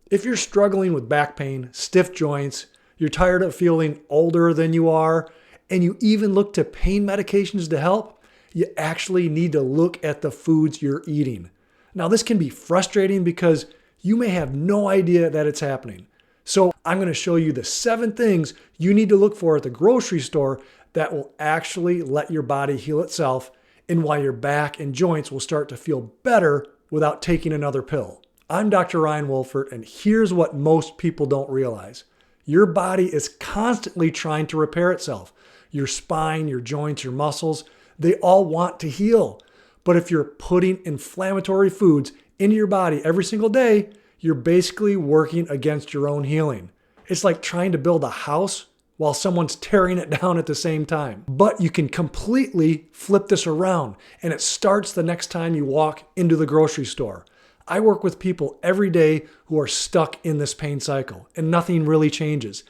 If you're struggling with back pain, stiff joints, you're tired of feeling older than you are, and you even look to pain medications to help, you actually need to look at the foods you're eating. Now, this can be frustrating because you may have no idea that it's happening. So I'm going to show you the 7 things you need to look for at the grocery store that will actually let your body heal itself and why your back and joints will start to feel better without taking another pill. I'm Dr. Ryan Wolfert, and here's what most people don't realize. Your body is constantly trying to repair itself. Your spine, your joints, your muscles, they all want to heal. But if you're putting inflammatory foods into your body every single day, you're basically working against your own healing. It's like trying to build a house while someone's tearing it down at the same time. But you can completely flip this around, and it starts the next time you walk into the grocery store. I work with people every day who are stuck in this pain cycle, and nothing really changes.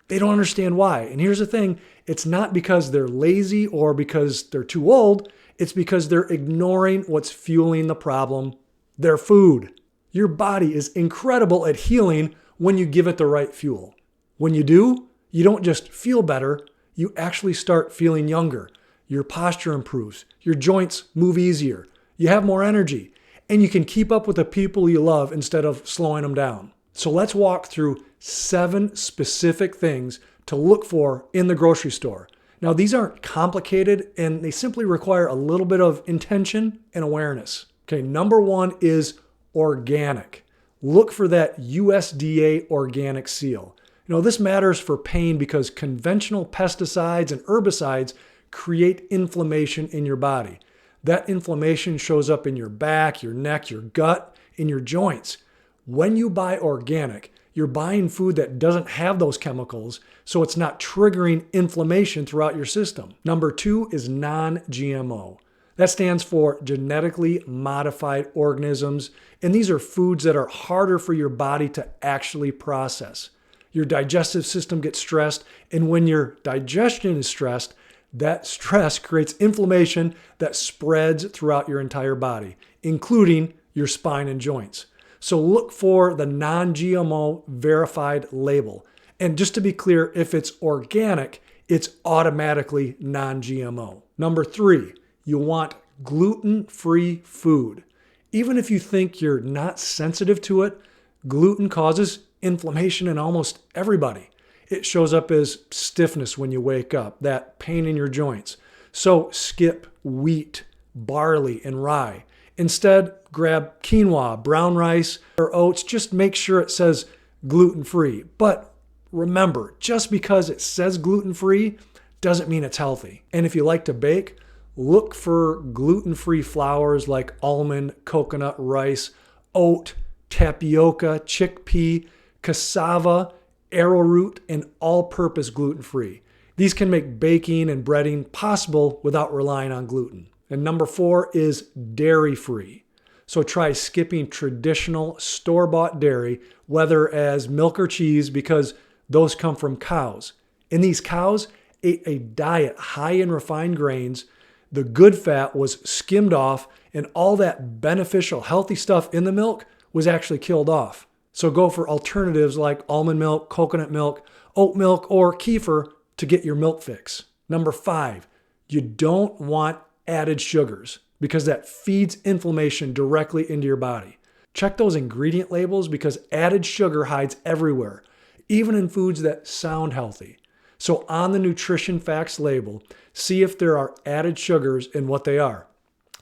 They don't understand why. And here's the thing, it's not because they're lazy or because they're too old, it's because they're ignoring what's fueling the problem, their food. Your body is incredible at healing when you give it the right fuel. When you do, you don't just feel better, you actually start feeling younger. Your posture improves, your joints move easier, you have more energy, and you can keep up with the people you love instead of slowing them down. So let's walk through 7 specific things to look for in the grocery store. Now, these aren't complicated and they simply require a little bit of intention and awareness. Okay, number 1 is organic. Look for that USDA organic seal. This matters for pain because conventional pesticides and herbicides create inflammation in your body. That inflammation shows up in your back, your neck, your gut, in your joints. When you buy organic, you're buying food that doesn't have those chemicals, so it's not triggering inflammation throughout your system. Number 2 is non-GMO. That stands for genetically modified organisms, and these are foods that are harder for your body to actually process. Your digestive system gets stressed, and when your digestion is stressed, that stress creates inflammation that spreads throughout your entire body, including your spine and joints. So look for the non-GMO verified label. And just to be clear, if it's organic, it's automatically non-GMO. Number 3, you want gluten-free food. Even if you think you're not sensitive to it, gluten causes inflammation in almost everybody. It shows up as stiffness when you wake up, that pain in your joints. So skip wheat, barley, and rye. Instead, grab quinoa, brown rice, or oats. Just make sure it says gluten-free. But remember, just because it says gluten-free doesn't mean it's healthy. And if you like to bake, look for gluten-free flours like almond, coconut, rice, oat, tapioca, chickpea, cassava, arrowroot, and all-purpose gluten-free. These can make baking and breading possible without relying on gluten. And number 4 is dairy-free. So try skipping traditional store-bought dairy, whether as milk or cheese, because those come from cows. And these cows ate a diet high in refined grains. The good fat was skimmed off, and all that beneficial, healthy stuff in the milk was actually killed off. So go for alternatives like almond milk, coconut milk, oat milk, or kefir to get your milk fix. Number 5, you don't want added sugars because that feeds inflammation directly into your body. Check those ingredient labels because added sugar hides everywhere, even in foods that sound healthy. So on the nutrition facts label, see if there are added sugars and what they are.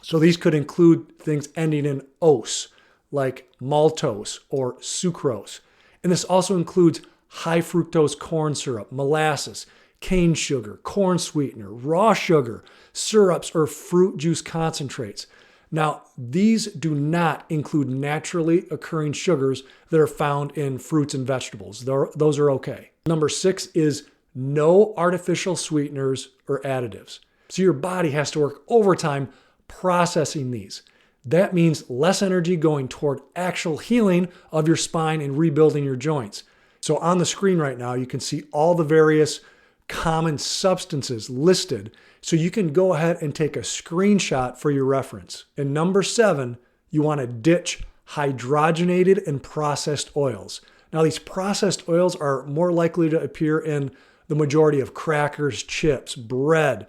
So these could include things ending in ose, like maltose or sucrose. And this also includes high fructose corn syrup, molasses, cane sugar, corn sweetener, raw sugar, syrups, or fruit juice concentrates. Now, these do not include naturally occurring sugars that are found in fruits and vegetables. Those are okay. Number 6 is no artificial sweeteners or additives. So your body has to work overtime processing these. That means less energy going toward actual healing of your spine and rebuilding your joints. So on the screen right now, you can see all the various common substances listed. So you can go ahead and take a screenshot for your reference. And number 7, you want to ditch hydrogenated and processed oils. Now, these processed oils are more likely to appear in the majority of crackers, chips, bread,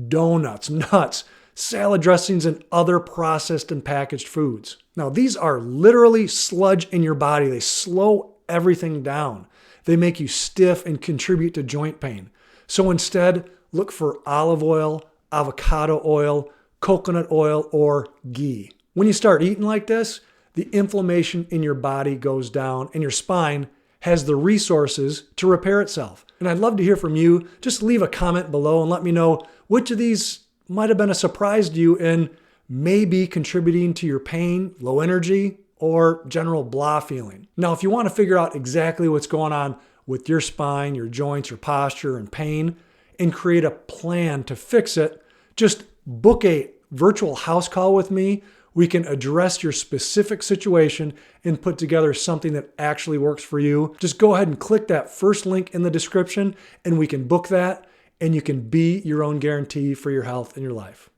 donuts, nuts, salad dressings, and other processed and packaged foods. Now, these are literally sludge in your body. They slow everything down. They make you stiff and contribute to joint pain. So instead, look for olive oil, avocado oil, coconut oil, or ghee. When you start eating like this, the inflammation in your body goes down and your spine has the resources to repair itself. And I'd love to hear from you. Just leave a comment below and let me know which of these might have been a surprise to you and may be contributing to your pain, low energy, or general blah feeling. Now, if you want to figure out exactly what's going on with your spine, your joints, your posture, and pain, and create a plan to fix it, just book a virtual house call with me. We can address your specific situation and put together something that actually works for you. Just go ahead and click that first link in the description and we can book that, and you can be your own guarantee for your health and your life.